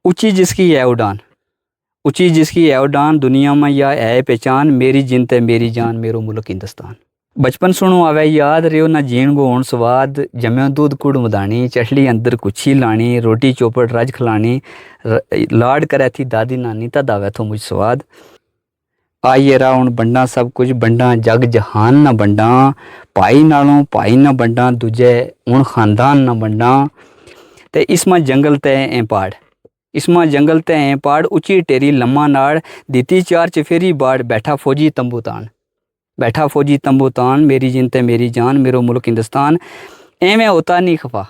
ऊंची जिसकी है उड़ान, ऊंची जिसकी है उड़ान, दुनिया में या है पहचान, मेरी जिंद है मेरी जान, मेरो मुल्क हिंदुस्तान। बचपन सुनो आवे याद, रियो ना जीण गो होण स्वाद, जम्या दूध कुड़ मदानी, चटली अंदर कुछी लानी, रोटी चौपड़ रज खलानी, लाड करे थी दादी नानी, तद आवे थो मुझ स्वाद। आइए रा हुण बंडा सब कुछ बंडा, जग जहान ना बंडा, भाई नालों भाई ना बंडा, दूजे हुण खानदान ना बंडा। ते इसमें जंगल ते ए पहाड़, इसमें जंगल ते ए पहाड़, ऊंची टेरी लम्मा नाड़, दीती चार चफेरी बाड़, बैठा फौजी तंबू तान, बैठा फौजी तंबू तान, मेरी जिंद ते मेरी जान, मेरो मुल्क हिंदुस्तान। एवें होता नहीं खफा,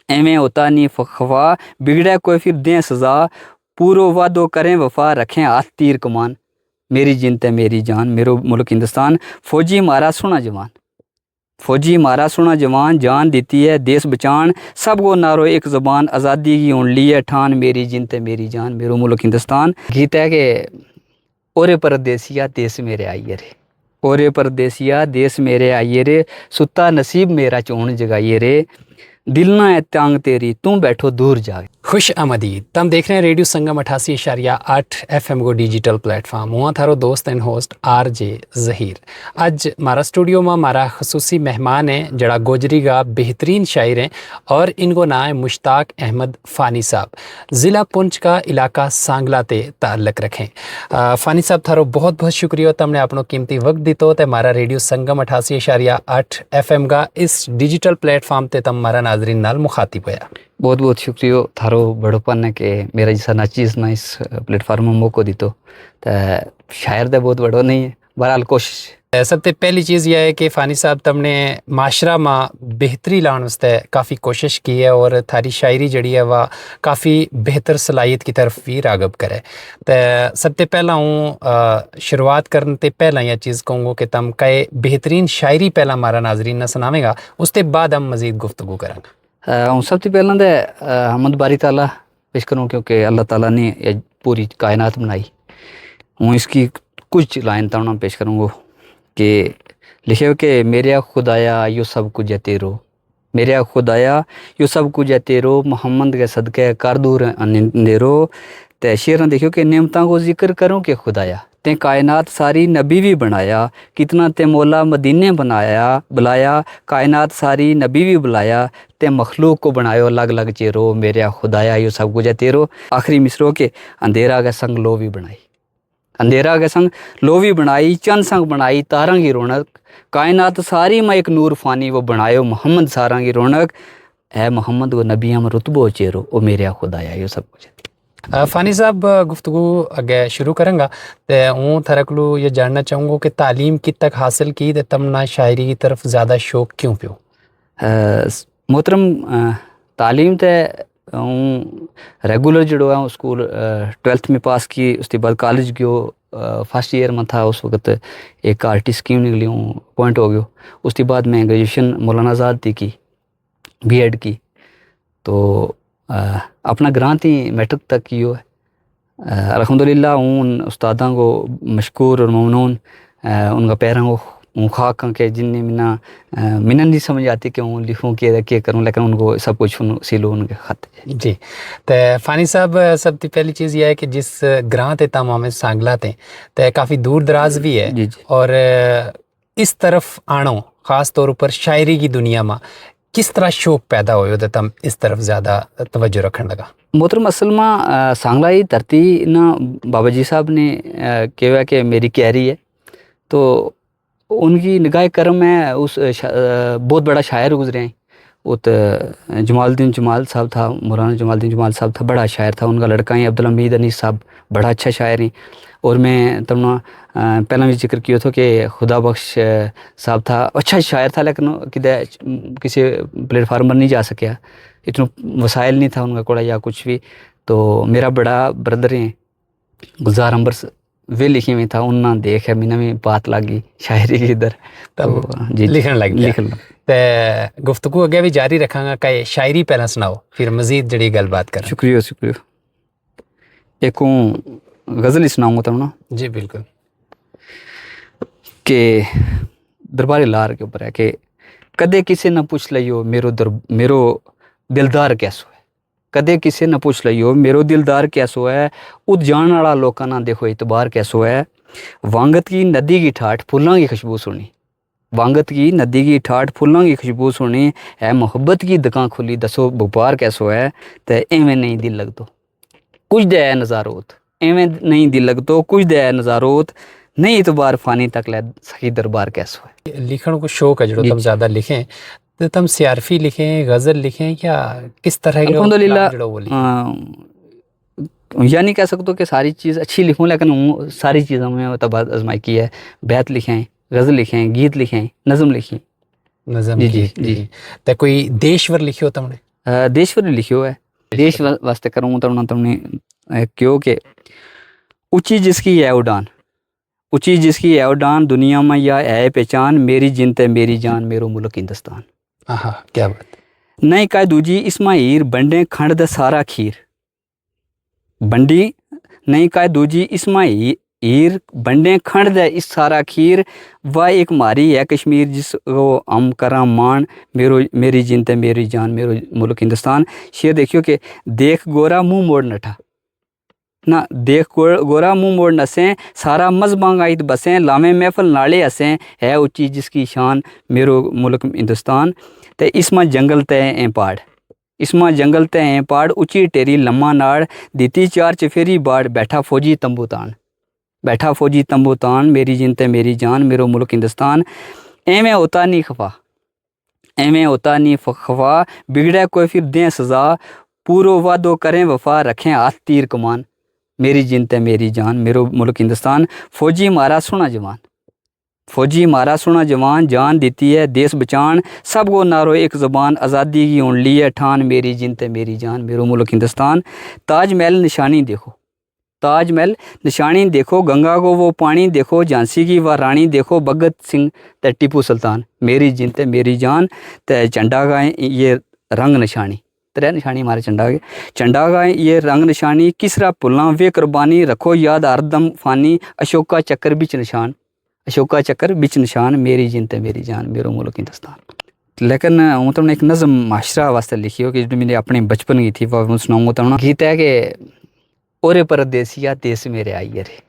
एवें होता नहीं खफा, बिगड़े कोई फिर दें सजा, पूरो वादो करें वफा, रखें हाथ तीर कमान, मेरी जिंद ते मेरी जान, मेरो मुल्क हिंदुस्तान। फौजी मारा सुना जवान, फौजी मारा सुना जवान, जान देती है देश बचान, सब को नारो एक ज़बान, आज़ादी की ओढ़ ली है ठान, मेरी जिंद ते मेरी जान, मेरो मुल्क हिंदुस्तान। गीत है कि ओरे परदेसिया देश मेरे आइए रे, ओरे परदेसिया देश मेरे आइए रे, सुता नसीब मेरा चोण जगाइए रे, दिल ना है तांग तेरी, तुम बैठो दूर जाए। खुश आमदीद। तम देख रहे हैं रेडियो संगम 88.8 FM को डिजिटल प्लेटफॉर्म। हुआ थारो दोस्त एंड होस्ट RJ ज़हीर। आज हमारा स्टूडियो में हमारा खसूसी मेहमान है जड़ा गोजरी का बेहतरीन शायर हैं और इनको नाम है मुश्ताक अहमद फ़ानी साहब। ज़िला पुंछ का इलाका सांगला ते ताल्लुक़ रखें। फ़ानी साहब थारो बहुत बहुत शुक्रिया, तमने अपनो कीमती वक्त दितो ते हमारा रेडियो संगम 88.8 FM का इस डिजिटल प्लेटफॉर्म ते तम हमारा नाजरीन नाल मुखातिब होया। बहुत बहुत शुक्रिया थारो बड़ोपन है कि मेरा जैसा नाचीज़ ना इस प्लेटफॉर्म में मौको दी, तो शायर तो बहुत बड़ो नहीं है, बहरहाल कोशिश। सबसे पहली चीज़ यह है कि फ़ानी साहब तमने माशरा में बेहतरी लाने वास्ते काफ़ी कोशिश की है और थारी शायरी जड़ी है वह काफ़ी बेहतर सलाहियत की तरफ भी रागब करे। तो सबसे पहला हूँ शुरुआत करने से पहला यह चीज़ कहूँगा कि तम कई बेहतरीन शायरी पहला हमारा नाजरीन न सुनावेगा, उसके बाद हम मज़ीद गुफ्तगू करेंगे। सबसे पहला तो हमद बारी ताला पेश करूँ, क्योंकि अल्लाह ताला ने ये पूरी कायनात बनाई। हूँ इसकी कुछ लाइन तमना पेश करूँगा कि लिखे हो कि मेरे खुदाया यो सब कुछ है तेरो, मेरे खुदाया यो सब कुछ है तेरो, मोहम्मद के सदक़े कर दूर अंधेरो। तो शेर ने देखियो कि नेमता को जिक्र करूँ कि खुदाया ते कायनात सारी नबी भी बनाया, कितना ते मौला मदीने बनाया बुलाया, कायनात सारी नबी भी बुलाया, ते मखलूक को बनायो अलग अलग चेरो, मेरे खुदाया यो सब कुछ है तेरो। आखिरी मिसरो के अंधेरा के संग लो भी बनाई, अंधेरा के संग लो भी बनाई, चंद संग बनाई तारा की रौनक, कायनात सारी में एक नूर फानी, वो बनायो मोहम्मद सारा की रौनक, है मोहम्मद वो नबी हम रुतबो चेरो, ओ मेरे खुदाया यो सब कुछ है। फ़ानी साहब गुफ्तगू अगे शुरू करेंगा तो हूँ थरकलू ये जानना चाहूँगा कि तालीम कित तक हासिल की, तो तमना शायरी की तरफ ज़्यादा शौक क्यों पियो? मोहतरम तालीम तो हूँ रेगुलर जड़ो है स्कूल 12th में पास की, उसके बाद कॉलेज गयो, फर्स्ट ईयर में था उस वक्त एक RT स्कीम निकली, हूँ अपॉइंट हो गयो। उसके बाद मैं ग्रेजुएशन मौलाना आज़ाद थी की, B.Ed की, तो अपना ग्रांट ही मैट्रिक तक कियो है। अल्हम्दुलिल्लाह हूँ उन उस्तादा को मशकूर और ममनून, उनका पैरों को खाक के जिन्हें मिना नहीं समझ आती कि हूँ लिखूँ क्या करूँ, लेकिन उनको सब कुछ सिलो उनके खत जी। तो फ़ानी साहब सबसे पहली चीज़ यह है कि जिस ग्रांट तम हमें सांगला थे तो काफ़ी दूर दराज भी है, जी जी। और इस तरफ आनो ख़ास तौर पर शायरी की दुनिया में किस तरह शौक पैदा हो तो तम इस तरफ ज़्यादा तवज्जो रखने लगा? मोहतरम असल में सांगला ही धरती ना बाबा जी साहब ने कहा कि मेरी कैरी है, तो उनकी निगाह करम में उस बहुत बड़ा शायर गुजरे हैं। वो तो जमालुद्दीन जमाल साहब था, मौलाना जमालुद्दीन जमाल साहब था, बड़ा शायर था। उनका लड़का ही अब्दुल हमीद अनीस साहब बड़ा अच्छा शायर हैं। और मैं तमना पहला भी जिक्र किया था कि खुदा बख्श साहब था, अच्छा शायर था, लेकिन किसी प्लेटफार्म पर नहीं जा सकिया, इतना वसाइल नहीं था उनका कोड़ा या कुछ भी। तो मेरा बड़ा ब्रदर है गुलजार अंबर वे लिखी हुई था, उन्ना देख है मैंने भी बात लगी शायरी की इधर, तो जी लिखने लग गया। लिखन तो गुफ्तगू अगे भी जारी रखांगा, कई शायरी पहला सुनाओ फिर मजीद जड़ी गलबात करें। शुक्रिया शुक्रिया। एक गज़ल ही सुनाऊंगा तब ना। जी बिल्कुल। कि दरबारी लार के ऊपर है कि कदे किसी न पूछ लियो मेरो दिलदार कैसो है, कदे किसे न पूछ लियो मेरो दिलदार कैसो है, उद जान वाला लोगों ना देखो इतबार कैसो है। वांगत की नदी की ठाठ फूलों की खुशबू सुनी, वांगत की नदी की ठाठ फूलों की खुशबू सुनी है, मोहब्बत की दुकान खुली दसो बुपार कैसो है। तो एवें नहीं दिल लगतो कुछ दे नज़ारोत, एवें नहीं दिल लगतो कुछ दे नज़ारोत, नहीं इतबार फानी तक ले सही दरबार कैसो है। लिखण को शौक है जो तुम ज़्यादा लिखें, तो तुम सियारफी लिखें, गज़ल लिखें, या किस तरह का अल्हम्दुलिल्लाह जो वो लिखें? या नहीं कह सकते कि सारी चीज़ अच्छी लिखूं, लेकिन सारी चीज़ों में तब आजमाई की है। बैत लिखें, गज़ल लिखें, गीत लिखें, नज़म लिखें। नज़म जी की जी जी। तो कोई देशवर लिखियो तुमने? देशवर लिखियो है, देश वास्ते करूँ तुमने क्यों कि ऊंची जिसकी है उड़ान, ऊंची जिसकी है उड़ान दुनिया में या है पहचान, मेरी जिनत है मेरी जान मेरो मुल्क हिंदुस्तान। हाँ, क्या बात। नहीं का दूजी इस्माइल बंडे खंड द सारा खीर, बंडी नहीं का दूजी इस्माइल ईर बंडे खंड दे इस सारा खीर, वह एक मारी है कश्मीर जिसको हम करा मान, मेरी जिनत है मेरी जान मेरो मुल्क हिंदुस्तान। शेर देखियो कि देख गोरा मुंह मोड़ नठा ना, देख गोरा मुंह मोड़ नसें, सारा मजबांग आइत बसें, लामे महफल नाले हसें, है ऊंची जिसकी शान मेरो मुल्क हिंदुस्तान। ते इसमें जंगल तय हैं पहाड़, इसमें जंगल तय हैं पहाड़, ऊंची टेरी लम्मा नाड़, दीती चार चफेरी बाड़, बैठा फौजी तंबू तान, बैठा फौजी तंबू तान, मेरी जिनत है मेरी जान मेरो मुल्क हिंदुस्तान। एवें होता नहीं खफा, एवें होता नहीं खफा, बिगड़े कोई फिर दें सजा, पूरो वादो करें वफा, रखें हाथ तीर कमान, मेरी जिनत है मेरी जान मेरो मुल्क हिंदुस्तान। फौजी मारा सुना जवान, फौजी मारा सुना जवान, जान देती है देश बचान, सबको नारो एक ज़बान, आज़ादी की ओढ़ ली है ठान, मेरी जिनत है मेरी जान मेरो मुल्क हिंदुस्तान। ताजमहल निशानी देखो, ताजमहल निशानी देखो, गंगा को वो पानी देखो, झांसी की वह रानी देखो, भगत सिंह ते टीपू सुल्तान, मेरी जिनत है मेरी जान। ते झंडा का ये रंग निशानी, त्रै निशानी हमारे झंडा का ये रंग निशानी, किसरा पुलना वे कुर्बानी, रखो याद हरदम फानी, अशोका चक्कर बिच निशान, अशोका चक्कर बिच निशान, मेरी जिनत है मेरी जान मेरो मुल्क हिंदुस्तान। लेकिन हूँ तुमने एक नज़म माशरा वास्ते लिखी हो कि जो मैंने अपने बचपन की थी वह सुनाऊँगा। तुमने गीत है कि ओरे परदेसिया देश मेरे आइए रे,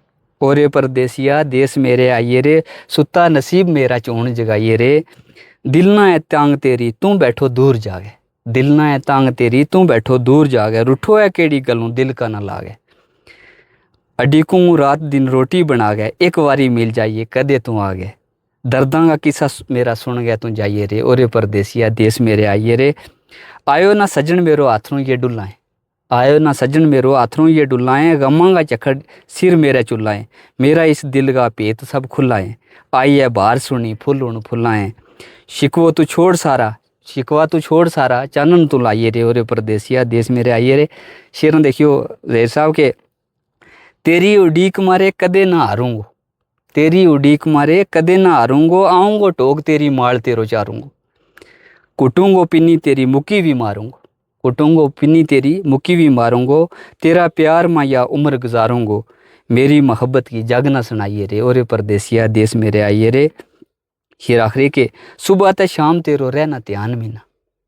ओरे परदेसिया देश मेरे आइए रे, सुता नसीब मेरा चोण जगाइए रे, दिल ना है तांग तेरी तू बैठो दूर जागे, दिल ना है तांग तेरी तू बैठो दूर जागे, रुठो है केड़ी गलों दिल का ना लागे, अडीकूँ रात दिन रोटी बना गए, एक वारी मिल जाइए कदे तू आ गए, दर्दां का किस्सा मेरा सुन गया तू जाइए रे, ओरे परदेसिया देश मेरे आइए रे। आयो ना सजन मेरो हाथों ये डुलाएं, आयो ना सजन मेरो हाथों ये डुलाएं, गमां का चखड़ सिर मेरा चुलाएं, मेरा इस दिल का पेट सब खुलाएं, आई है बाहर सुनी फुल उन फुलाएं, शिकवो तू छोड़ सारा, शिकवा तू छोड़ सारा, चानन तू लाइए रे, ओरे परदेसिया देश मेरे आइए रे। शेर देखियो ज़हीर साहब के, तेरी उड़ीक मारे कदे ना हारूंगो, तेरी उड़ीक मारे कदे ना हारूंगो, आऊँगो टोक तेरी माल तेरो चारूंगो, कुटूंगो पिन्नी तेरी मुक्की भी मारूंगो, कुटूंगो पिन्नी तेरी मुक्की भी मारूंगो, तेरा प्यार माया उम्र गुजारूंगो, मेरी मोहब्बत की जग ना सुनाइए रे, ओरे परदेसिया देश मेरे आइए रे। शेर आखिरी के, सुबह ते शाम तेरो रहना ध्यान मीना,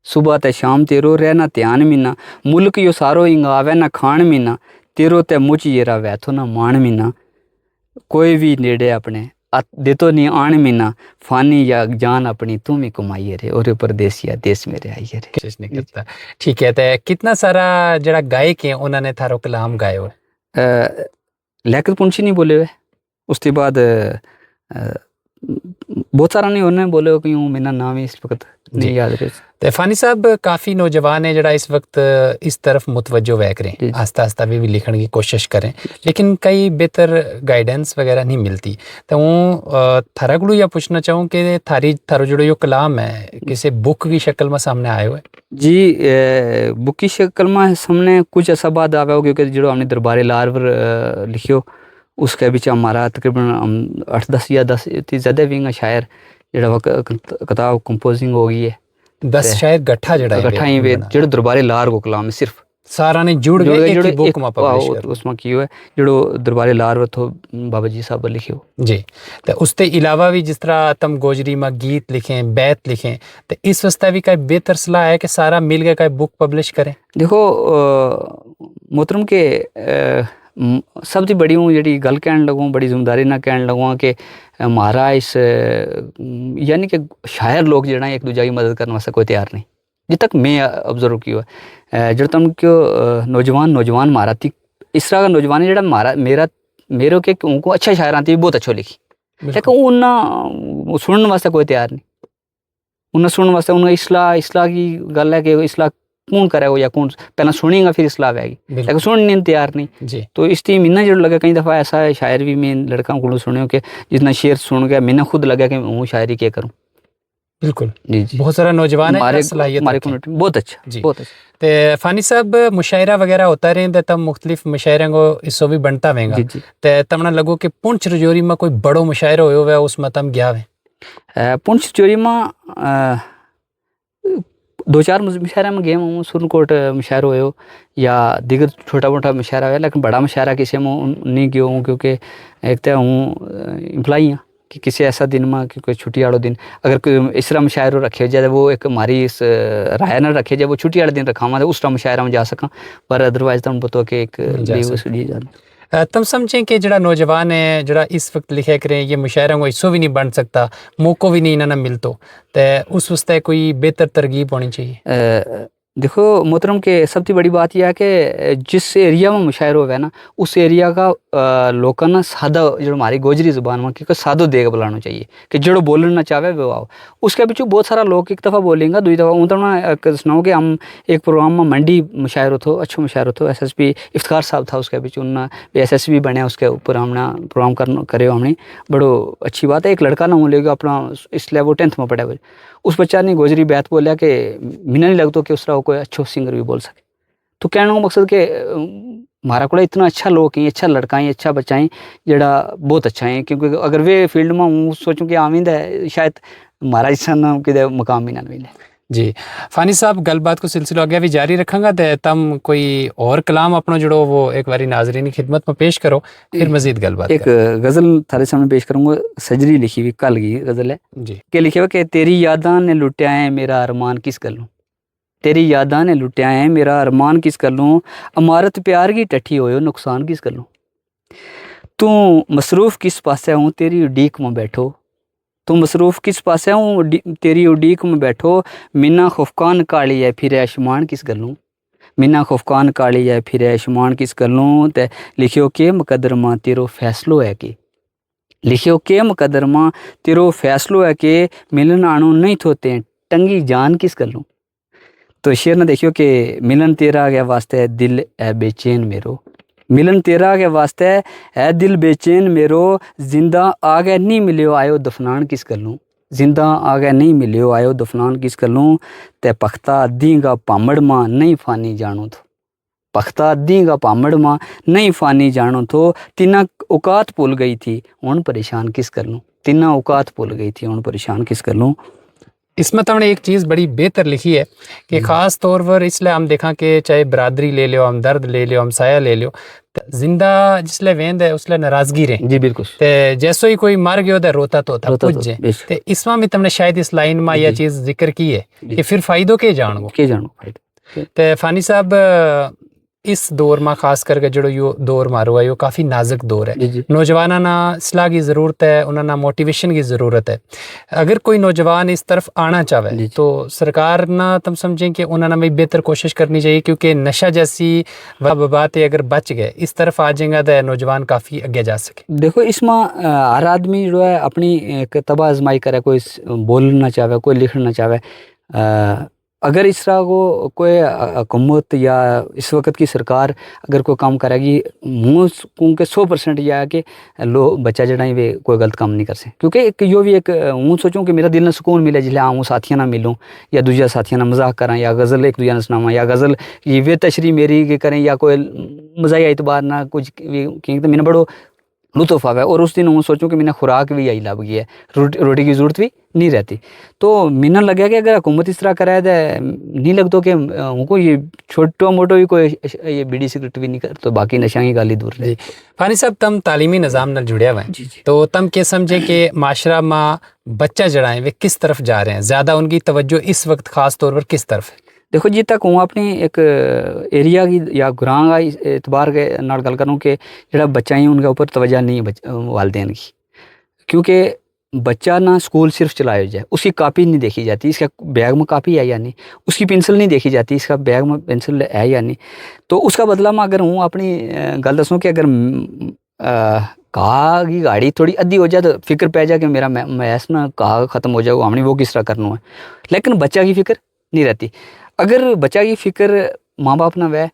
सुबह ते शाम तेरो रहना ध्यान मीना, मुल्क यो सारो इंगावे ना खान मीना, तेरो ते मुझ ये रवै थो ना मान मीना, कोई भी नेड़े अपने देतो नहीं आन मीना, फानी या जान अपनी तुम ही कमाइए रे, और परदेसिया देश मेरे आइए रे। कोशिश नहीं करता। ठीक है, तो कितना सारा जड़ा गायक है उन्होंने थारो कलाम गाए हुए? लियाकत पुंछी नहीं बोले हुए, उसके बाद बहुत सारा नहीं उन्होंने बोले हो, क्यों मेरा नाम ही इस वक्त नहीं याद रहे। तो फानी साहब काफ़ी नौजवान है जड़ा इस वक्त इस तरफ मुतवज्जो वह करें, आस्ता आस्ता भी लिखने की कोशिश करें, लेकिन कई बेहतर गाइडेंस वगैरह नहीं मिलती। तो वो थारा को या पूछना चाहूँ कि थारो जो यो कलाम है किसी बुक की शक्ल में सामने आए हुए? जी, बुक की शक्ल में सामने कुछ ऐसा बात आया हो, क्योंकि जो हमने दरबारे लार पर लिखियो उसके बीच हमारा तकरीबन 8-10 या 10 ज़्यादा भी शायर जड़ा किताब कंपोजिंग हो गई है, 10 शायद गट्ठा जड़ा गट्ठा ही वे जो दरबारे लार को कलाम है सिर्फ सारा ने जुड़ गए एक ही बुक में पब्लिश कर उसमें की है जो दरबारे लारवत हो बाबा जी साहब लिखियो जी। तो उसके अलावा भी जिस तरह तुम गोजरी में गीत लिखें बैत लिखें तो इस वास्ते भी कई बेहतर सलाह है कि सारा मिल के कई बुक पब्लिश करें। देखो मोहतरम के सबसे बड़ी हूँ जी गल कह लगूँ बड़ी जिम्मेदारी ना कह लगूँ कि हमारा इस यानी कि शायर लोग जो एक दूजा की मदद करने वास्ते कोई तैयार नहीं जित तक मैं ऑब्जर्व किया जो तुम क्यों नौजवान मारा थी इस तरह का नौजवान है जो मेरे के उनको अच्छा शायर आती बहुत अच्छो लिखी लेकिन उन्हें सुनने वास्ते कोई तैयार नहीं उन्हें सुनने वास्ते उन्हें इसलाह की गल है कि इसलाह कौन करेगा या कौन पहला सुनेगा फिर इसलाह आएगी लेकिन सुनने तैयार नहीं जी। तो इस तीन महीना जो लगा कई दफ़ा ऐसा है शायर भी मैं लड़का को सुने कि जितना शेर सुन गया मैंने खुद लगा कि मैं शायरी क्या करूँ। बिल्कुल जी जी बहुत सारा नौजवान है हमारे कम्युनिटी में बहुत अच्छा जी। बहुत अच्छा। तो फानी साहब मुशायरा वगैरह होता रहे तब मुख्तलिफ मुशायरों को हिस्सों भी बनता रहेगा तो तमना लगो कि पुंछ रजौरी में कोई बड़ो मुशायरा हो उसमें तम गया है। पुंछ रजौरी में 2-4 मुशायरा में गया हूँ सुरनकोट मुशायरा हो या दिगर छोटा मोटा मुशायरा हो लेकिन बड़ा मुशायरा किसी में नहीं गया हूँ क्योंकि एक तो हूँ एम्प्लॉई हाँ कि किसी ऐसा दिन में कि कोई छुट्टी वाला दिन अगर कोई इस तरह मुशायरा रखे जाए वो एक हमारी इस राय न रखे जाए वो छुट्टी वाले दिन रखा तो उस तरह मुशायरा में जा सका पर अदरवाइज तो पता कि एक लीव तुम समझें कि जड़ा नौजवान है जड़ा इस वक्त लिखे करें ये मुशायरा को हिस्सों भी नहीं बन सकता मौको भी नहीं इन्हें मिलतो तो उस वास्ते कोई बेहतर तरगीब होनी चाहिए। देखो मोहतरम के सबसे बड़ी बात यह है कि जिस एरिया में मुशायरा हुआ है ना उस एरिया का लोगों ना सादा जो हमारी गोजरी ज़ुबान में क्योंकि सादो देग बुलाना चाहिए कि जो बोलना चाहे वो आओ उसके पीछे बहुत सारा लोग एक दफ़ा बोलेंगे दूसरी दफ़ा उन तो सुनाओ कि हम एक प्रोग्राम में मंडी मुशायरा थो अच्छो मुशायरा थो SSP इफ्तार साहब था उसके पीछे उन्होंने SSP बने उसके ऊपर हमने प्रोग्राम करे हमने बड़ो अच्छी बात है। एक लड़का ना लेगा अपना इसलिए वो 10th में पढ़ा हुआ उस बच्चा ने गोजरी बैत बोलिया कि मिना नहीं लगता कि उस तरह कोई अच्छो सिंगर भी बोल सके तो कहने का मकसद कि हमारा को इतना अच्छा लोग हैं अच्छा लड़का है अच्छा बच्चा है जड़ा बहुत अच्छा है क्योंकि अगर वे फील्ड में हूँ सोचूं कि आमिंद है शायद हमारा इस नाम कि मुकाम भी ना मिले। जी फानी साहब गलबात को सिलसिला आगे भी जारी रखांगा तो तम कोई और कलाम अपना जड़ो वो एक बारी नाजरीन की खिदमत में पेश करो फिर मजीद गलबात एक गज़ल थारे सामने पेश करूँगा सजरी लिखी हुई कल की गज़ल है जी के लिखे हुआ कि तेरी यादां ने लुटिया है मेरा अरमान किस कर लूँ तेरी यादां ने लुटिया है मेरा अरमान किस कर लूँ अमारत प्यार की टट्ठी होयो नुकसान किस कर लूँ तू मसरूफ़ किस पासे हूँ तेरी उडीक में बैठो तू मसरूफ़ किस पासे हूँ तेरी उडीक में बैठो मिन्ना खुफकान काली है फिर आयुष्मान किस कर लूँ मिन्ना खुफकान काली है फिर आयुष्मान किस कर लूँ ते लिखियो के मुकद्दर मां तेरो फैसलो है कि लिखियो के मुकद्दर मां तेरो फैसलो है कि मिलन आनो नहीं थोते टंगी जान किस कर लूँ। तो शेर ने देखियो कि मिलन तेरा गया वास्ते दिल है बेचैन मेरो मिलन तेरा के वास्ते है दिल बेचैन मेरो जिंदा आ गए नहीं मिलियो आयो दफनान किस कर लूँ जिंदा आ गए नहीं मिलियो आयो दफनान किस कर लूँ ते पख्ता दीगा पामड़ मां नहीं फानी जानो तो पख्ता दीगा पामड़ मां नहीं फानी जानो तो तिना औकात भूल गई थी उन परेशान किस कर लूँ तिना औकात भूल गई थी उन परेशान किस कर लूँ। इसमें तुमने एक चीज़ बड़ी बेहतर लिखी है कि ख़ास तौर पर इसलिए हम देखा कि चाहे बरादरी ले लो हम दर्द ले लो हम साया ले लो जिंदा जिसले वेंद है उसले नाराजगी रहे जी बिल्कुल ते जैसो ही कोई मर गयो तो रोता तो था पूजे ते इसमें भी तुमने शायद इस लाइन में यह चीज़ जिक्र की है कि फिर फायदों के जानो ते फानी साहब इस दौर में खास करके जो यो दौर मारो है यो काफ़ी नाजुक दौर है नौजवाना ना सलाह की ज़रूरत है उन्हें मोटिवेशन की ज़रूरत है अगर कोई नौजवान इस तरफ आना चाहे तो सरकार ना तुम समझें कि उन्हें भी बेहतर कोशिश करनी चाहिए क्योंकि नशा जैसी बातें अगर बच गए इस तरफ आ जाएगा तो नौजवान काफ़ी आगे जा सके। देखो इसमें हर आदमी जो है अपनी एक तबाह आजमाई करे कोई बोलना चाहे कोई लिखना चाहे अगर इस तरह को कोई हुकूमत या इस वक्त की सरकार अगर कोई काम करेगी मुँह के 100% यह है कि लोग बच्चा जड़ा वे कोई गलत काम नहीं कर सके क्योंकि एक यो भी एक हूँ सोचूं कि मेरा दिल ने सुकून मिले जिसले आऊँ साथियों ना मिलूँ या दूसरा साथियों ना मजाक करें या गज़ल एक दूसरे ने सुनावा या गज़ल ये वे तशरी मेरी करें या कोई मज़ाई एतबार ना कुछ तो मैंने बड़ो लुत्फ़ आवे और उस दिन हूँ सोचूं कि मैंने खुराक भी यही लग गई है रोटी की ज़रूरत भी नहीं रहती। तो मैंने लगा कि अगर हुकूमत इस तरह कराए तो नहीं लगता कि उनको ये छोटो मोटो भी कोई ये बीड़ी सिगरेट भी नहीं कर तो बाकी नशा की गाली दूर रहे। जी फानी साहब तम तालीमी निज़ाम नाल जुड़िया हुआ है जी जी। तो तम के समझे कि माशरा में बच्चा जड़ा है वे किस तरफ जा रहे हैं, ज़्यादा उनकी तवज्जो इस वक्त खास तौर पर किस तरफ है? देखो जी तक हूँ अपनी एक एरिया की या ग्रां का एतबार के नाल गल करूँ कि जो बच्चा ही उनके ऊपर तवज्जो नहीं है वालदेन की, क्योंकि बच्चा ना स्कूल सिर्फ चलाया जाए, उसकी कापी नहीं देखी जाती, इसका बैग में कापी है या नहीं, उसकी पेंसिल नहीं देखी जाती, इसका बैग में पेंसिल है या नहीं। तो उसका बदला में अगर हूँ अपनी गल दसूँ कि अगर कहा की गाड़ी थोड़ी अद्धी हो जाए तो फिक्र पै जाए कि मेरा मैथ ना कहा ख़त्म हो जाए, हमने वो किस तरह करना है, लेकिन बच्चा की फ़िक्र नहीं रहती। अगर बच्चा की फ़िक्र माँ बाप ना वह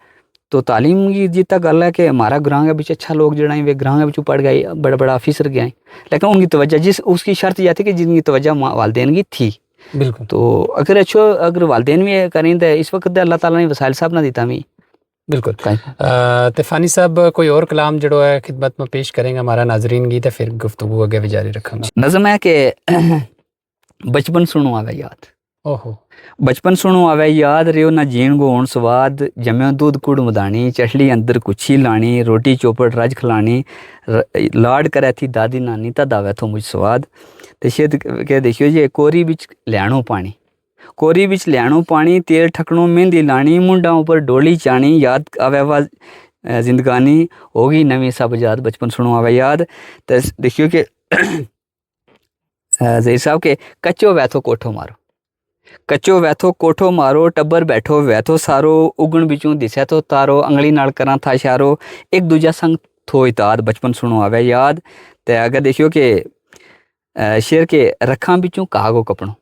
तो तालीम की जितना गल है कि हमारा ग्रां के बिच अच्छा लोग जड़ा वे ग्रां के बिचों पढ़ गए बड़ा बड़ा ऑफिसर गए, लेकिन उनकी तवज्जो जिस उसकी शर्त यह थी कि जिनकी तवज्जो वालदेन की थी। बिल्कुल। तो अगर अच्छो अगर वालदेन भी करें तो इस वक्त अल्लाह ताला ने वसाइल साहब ना दिता मी बिल्कुल। तो फ़ानी साहब कोई और कलाम जड़ो है खिदमत में पेश करेंगे हमारा नाजरीन की, तो फिर गुफ्तगू आगे भी जारी रखेंगे। नज़म है कि बचपन सुनो आवे याद, ओहो बचपन सुनो आवे याद रियो ना जीण गो होण स्वाद, जम्यो दूध कुड़ मदानी चटली अंदर कुछी लानी, रोटी चौपड़ रज खलानी, लाड करे थी दादी नानी तद आवे थो मुझ स्वाद। ते शेद के देखियो जी कोरी बिच ल्याणो पानी, कोरी बिच ल्याणो पानी, तेल ठकणो मेहंदी लानी, मुंडा ऊपर डोली चाणी, याद आवे वा जिंदगानी होगी नवी सब याद, बचपन सुनो आवे याद। ते देखियो कि ज़हीर साहब के कच्चो वैथो कोठो मारो, कच्चो वैथो कोठो मारो, टब्बर बैठो वैथो सारो, उगण बिचों दिसे तो तारो, अंगली नाल करा था इशारो, एक दूजा संग थो इताद, बचपन सुनो आवे याद। ते अगर देखियो कि शेर के रखा बिचों कागो कपड़ो,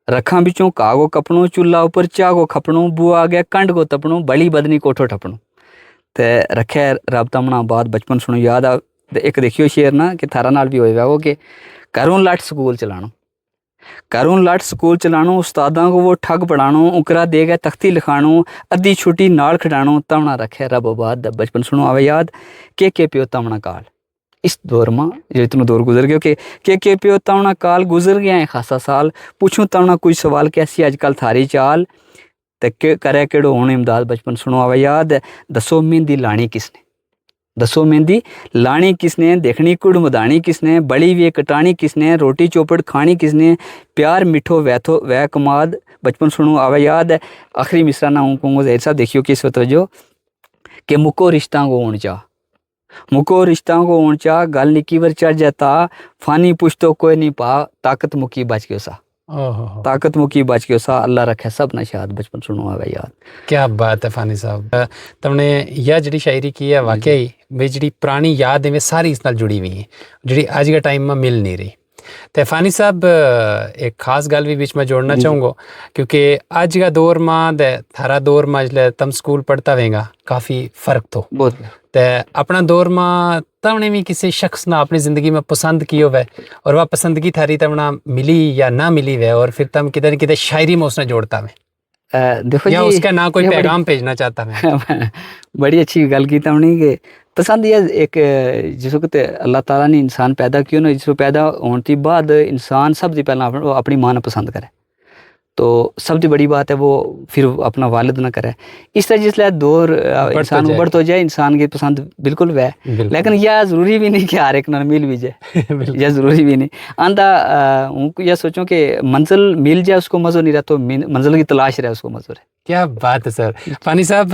रखा बिचों कागो कपड़ो, चूल्हा ऊपर चागो खपड़ो, बुआ आ गया कंड को तपड़ो, बड़ी बदनी कोठो ठपड़ो। ते रखे रब तमना बाद बचपन सुनो याद आ। एक देखियो शेर ना कि थारा नाल भी होएगा वो कि करूँ लट स्कूल चलानो, करूँ लट स्कूल चलानो, उस्तादा को वो ठग पढ़ानो, उकरा दे गए तख्ती लिखानो, अद्धी छुट्टी नाल खिडानो, तमना रखे रब बाद बचपन सुनो आवे याद। के पियो तमना काल, इस दौर में जो इतना दौर गुजर गया कि के पियो तमना काल, गुजर गया है खासा साल, पूछूं तमना कोई सवाल कैसी आजकल थारी चाल, ते के करे केड़ो होने इमदाद, बचपन सुनो आवे याद। दसो मेहंदी लानी किसने, दसो मेहंदी लानी किसने, देखनी कुड़ मदानी किसने, बड़ी वे कटानी किसने, रोटी चौपड़ खानी किसने, प्यार मिठो वैथो वह कमाद, बचपन सुनो आवे याद। आखिरी मिसरा ना हूँ कहूँगा ज़हीर साहब देखियो किस वजह कि मुको रिश्ता को ऊँचा, मुको रिश्ता को ऊँचा, गल निकी वर चढ़ जाता, फानी पुछ तो कोई नहीं पा, ताकत मुकी बच गयो सा, ताकत मुकी बच गयो सा, अल्लाह रखे सब नशाद, बचपन सुनो आवे याद। क्या बात है फ़ानी साहब, तुमने यह जड़ी शायरी की है वाकई वे जड़ी पुरानी याद है वे सारी इस नाल जुड़ी हुई है जड़ी आज के टाइम में मिल नहीं रही। तो फ़ानी साहब एक खास गल भी बीच में जोड़ना चाहूँगा क्योंकि आज का दौर में थारा दौर में जल्द तम स्कूल पढ़ता वेगा काफ़ी फ़र्क तो बहुत तो अपना दौर में तमने भी किसी शख्स ना अपनी ज़िंदगी में पसंद कियो वह और वह पसंदगी थारी तमना मिली या ना मिली वह और फिर तम किधर किधर शायरी में उसने जोड़ता मैं देखो या जी उसका ना कोई पैगाम भेजना चाहता मैं। बड़ी अच्छी गल की तुमने कि पसंद यह एक जिस वक्त अल्लाह ताला ने इंसान पैदा किया ना, जिस पैदा होने के बाद इंसान सब से पहला अपनी माँ ने पसंद करे, तो सबसे बड़ी बात है वो फिर अपना वालिद ना करे। इस तरह जिसले दौर इंसान उबड़ तो जाए इंसान की पसंद बिल्कुल वह, लेकिन यह ज़रूरी भी नहीं कि हर एक मिल भी जाए, यह ज़रूरी भी नहीं आंदा। यह सोचो कि मंजिल मिल जाए उसको मज़ो नहीं रहा तो मंजिल की तलाश रहे उसको मज़ो रहे। क्या बात है सर। फ़ानी साहब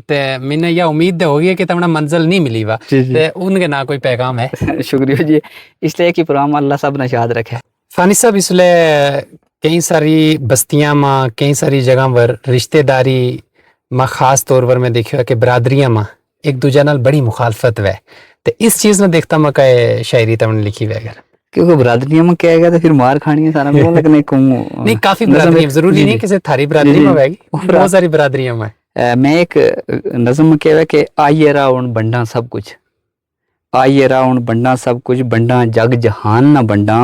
ते मैंने यह उम्मीद हो गई कि तमना मंजिल नहीं मिली वा ते उनके ना कोई पैगाम है। शुक्रिया जी, इसलिए कि प्रोग्राम अल्लाह सब नशाद रखे। फ़ानी साहब इसलिए कई सारी बस्तियां में कई सारी जगह पर रिश्तेदारी में खास तौर पर मैं देखा कि बरादरियां में एक दूजा नाल बड़ी मुखालफत वह तो इस चीज़ में देखता मैं कहे शायरी तमने लिखी वह क्योंकि बरादरियां में क्या है तो फिर मार खानी है सारा लोग, लेकिन नहीं काफ़ी बरादरियां जरूरी नहीं किसी थारी बरादरी में वह बहुत सारी बरादरियां में। मैं एक नज़म में कह कि आइए राउन बंडा सब कुछ, आइए राउन बंडा सब कुछ, बंडा जग जहान ना बंडा,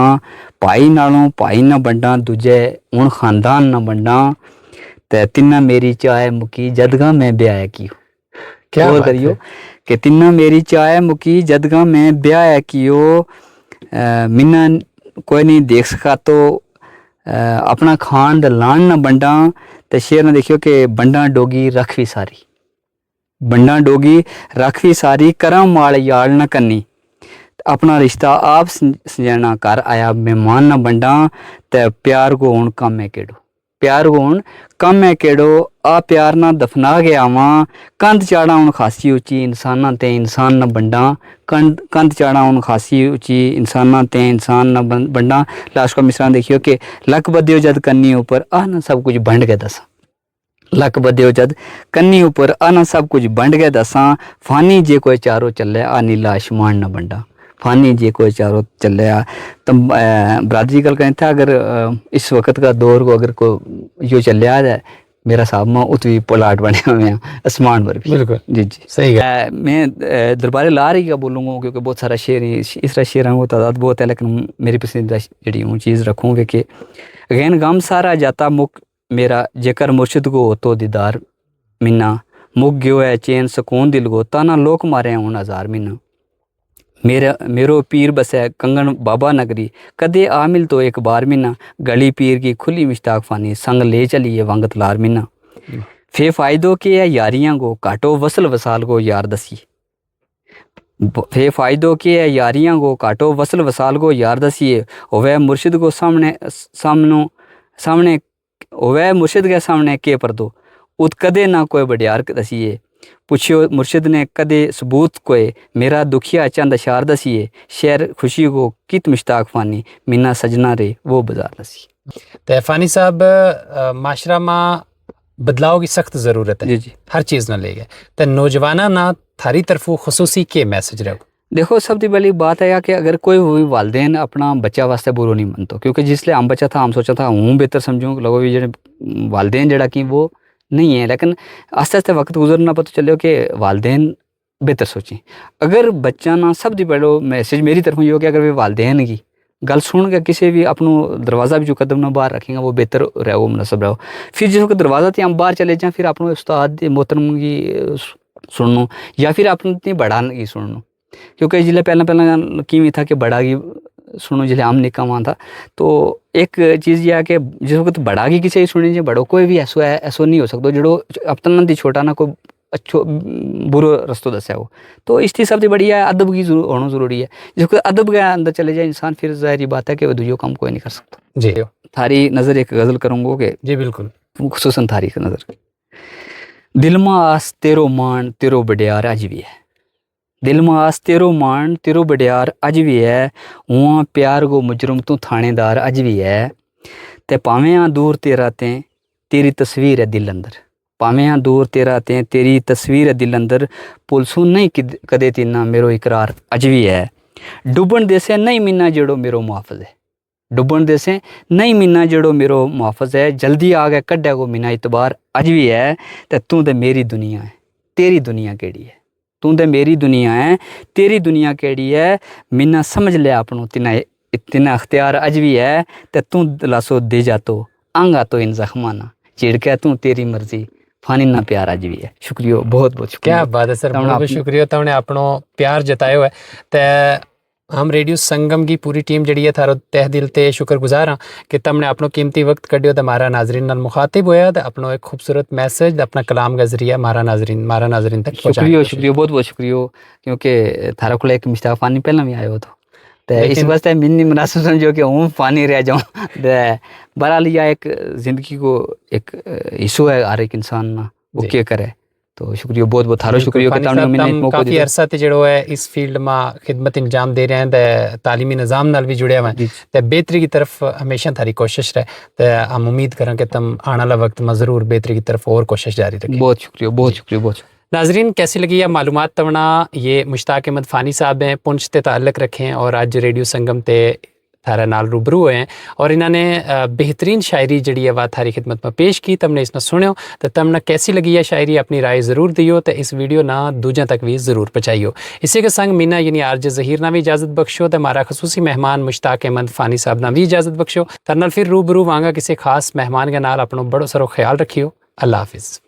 भाई नालों भाई ना बंडा, दूजे हूँ खानदान ना बंडा, ते तिन्ना मेरी चाय मुकी जदगा मैं ब्याह की। क्या और करियो कि तिन्ना मेरी चाय मुकी जदगा मैं ब्याह कियो, मिन्ना कोई नहीं देख सका तो अपना खान दा लान ना बंडा ते शेर ने देखियो कि बंडा डोगी रख भी सारी, बंडा डोगी रख भी सारी, करम माल याल न कन्नी, अपना रिश्ता आप सजना, कर आया मेहमान न बंडा ते प्यार को हूँ कम है केड़ो, प्यार को हूँ कम है केड़ो, आ प्यार ना दफना गया वां, कंध चाड़ा हूँ खासी उची, इंसाना ते इंसान न बंडा, कंध चाड़ा हूँ खासी उची, इंसाना ते इंसान न बंडा। लास्ट का मिसरा देखियो कि लक बदियो जद कन्नी ऊपर आ ना सब कुछ बंड के दसा, लक बदियो जद कन्नी ऊपर आ ना सब कुछ बंड के दसा, फानी जे कोई चारो चले आ नीला आसमान न बंडा, फानी जे कोई चारों चले आ। तो बरादरी कल कहते हैं अगर इस वक्त का दौर को अगर को यो चले आ जाए मेरा साहब में उतवी प्लाट बने हुए हैं आसमान पर भी। बिल्कुल जी जी सही है। मैं दरबारे लारी का बोलूँगा क्योंकि बहुत सारा शेर इस तरह शेरों को तादाद बहुत है, लेकिन मेरी पसंदीदा जी हूँ चीज़ रखूँगे कि गैन गम सारा जाता मुक मेरा, जेकर मुर्शिद को तो दीदार मिन्ना, मुक गयो है चैन सुकून दिल को, ताना लोक मारे हूँ हज़ार मिन्ना, मेरो पीर बसे कंगन बाबा नगरी, कदे आमिल तो एक बार मिना, गली पीर की खुली मुश्ताक फानी, संग ले चलिए वंगत लार मिना, फे फायदों के है यारियां को, काटो वसल वसाल को यार दसी, फे फायदों के है यारियां को, काटो वसल वसाल को यार दसिए, वह मुर्शिद को सामने वह मुर्शिद के सामने के पर दो, उत कदे ना कोई बडियार दसिए, पूछियो मुर्शिद ने कदे सबूत कोए, मेरा दुखिया चंद अशार दसिए, शेर खुशी को कित मुश्ताक फानी, मीना सजना रे वो बाजार दसी। तो फानी साहब माशरा में बदलाव की सख्त ज़रूरत है, जी जी हर चीज़ ना ले गए, तो नौजवाना ना थारी तरफों खसूसी के मैसेज रहो। देखो सबसे पहली बात है कि अगर कोई भी वालदेन अपना बच्चा वास्ते बुरो नहीं मनतो, क्योंकि जिसले हम बच्चा था हम सोचा था हूँ बेहतर समझूँ, लोगों भी जो वालदेन जड़ा कि वो नहीं है, लेकिन आस्ते आस्ते वक्त गुजरना पता चलो कि वालदेन बेहतर सोचें। अगर बच्चा ना सब दी बड़ो मैसेज मेरी तरफों ये हो कि अगर वे वालदेन की गल सुन के किसी भी अपनो दरवाज़ा भी जो कदम ना बाहर रखेंगे वो बेहतर रहो, मुनसब रहो। फिर जिस वक्त दरवाज़ा ते हम बाहर चले जाएँ फिर अपने उस्ताद मोहतरम की सुनो या फिर अपनी बड़ा की सुनो, क्योंकि जिले पहला किमें था कि बड़ा की सुनो जिले आम निका वहाँ था। तो एक चीज़ यह है कि जिस वक्त बड़ा की किसी सुनी चाहिए, बड़ो कोई भी ऐसो नहीं हो सकता जड़ो अपना दी छोटा ना कोई अच्छो बुरो रस्तो दस है वो। तो इस चीज़ सबसे बढ़िया है अदब की होना ज़रूरी है, जिसको अदब के अंदर चले जाए इंसान फिर ज़ाहिर बात है कि वो दूसरा काम कोई नहीं कर सकता। जी थारी नज़र एक गज़ल करूँगा कि जी बिल्कुल खुसूसन थारी की नज़र, दिल में आस तेरो मान तेरो बडियार अज भी है, दिल में आस तेरो मान तेरो बडियार अज भी है, वहाँ प्यार को मुजरम तू थानेदार अज भी है, ते पावें यहाँ दूर तेरा ते तेरी तस्वीर है दिल अंदर, पावें यहाँ दूर तेरा ते तेरी तस्वीर है दिल अंदर, पुलसू नहीं कदे तीना मेरो इकरार अज भी है, डुबन देसे नहीं मिन्ना जेड़ो मेरो मुहाफिज है, डुबन देसे नहीं मिन्ना जेड़ो मेरो मुहाफिज है, जल्दी आ गए कड्डे को मिना इतबार अज भी है, ते तू ते मेरी दुनिया है तेरी दुनिया केड़ी है, तू ते मेरी दुनिया है तेरी दुनिया केड़ी है, मिन्ना समझ लिया अपनों तिना अख्तियार अज भी है, ते तू दिलासो दे जा तो आंगा तो इन जख्माना, चिड़के तू तेरी मर्जी फानी ना प्यार अज भी है। शुक्रिया, बहुत बहुत शुक्रिया। क्या बात है सर, बहुत शुक्रिया तुमने अपनो प्यार जतायो है। ते हम रेडियो संगम की पूरी टीम जड़ी है थारो तह दिल ते शुक्रगुजार हाँ कि तुमने अपनो कीमती वक्त कढ़ियो तो मारा नाजरीन नाल मुखातिब होया, तो अपनो एक खूबसूरत मैसेज अपना कलाम का जरिया मारा नाजरीन तक शुक्रिया शुक्रिया, बहुत बहुत शुक्रिया, क्योंकि थारा को एक मुश्ताक फानी पहला भी आयो तो इस वास्ते मिन्नी मुनासिब समझो कि हूँ फानी रह जाऊँ। बहरहाल यह एक ज़िंदगी को एक हिस्सो है हर एक इंसान ना वो क्या करे। तो शुक्रिया, बहुत बहुत थारो शुक्रिया कि तुमने मैंने एक मौका काफ़ी अरसा ते जड़ो है इस फील्ड में खिदमत इंजाम दे रहे हैं, ते तालीमी निज़ाम नाल भी जुड़े हुए हैं, ते बेहतरी की तरफ हमेशा थारी कोशिश रहे, ते हम उम्मीद करें कि तुम आने वाला वक्त में ज़रूर बेहतरी की तरफ और कोशिश जारी रखें। बहुत शुक्रिया, बहुत शुक्रिया, बहुत शुक्रिया। नाजरीन कैसी लगी यह मालूमात तवना, ये मुश्ताक अहमद फ़ानी साहब हैं, पुंछ ते ताल्लुक़ रखें और आज रेडियो संगम ते थारा नाल रूबरू हुए हैं और इन्होंने बेहतरीन शायरी जड़ी है वह थारी खिदमत में पेश की, तमने इसने सुनो तो तमने कैसी लगी है शायरी अपनी राय ज़रूर दियो, तो इस वीडियो ना दूजा तक भी ज़रूर पहुँचाइयो। इसी के संग मीना यानी आरजे ज़हीर ना भी इजाज़त बख्शो, तो हमारा खसूसी मेहमान मुश्ताक अहमद फ़ानी साहब ना भी इजाज़त बख्शो। तरनल फिर रूबरू वांगा किसी खास मेहमान के नाल अपनो बड़ो सरो ख्याल रखियो। अल्लाह हाफिज़।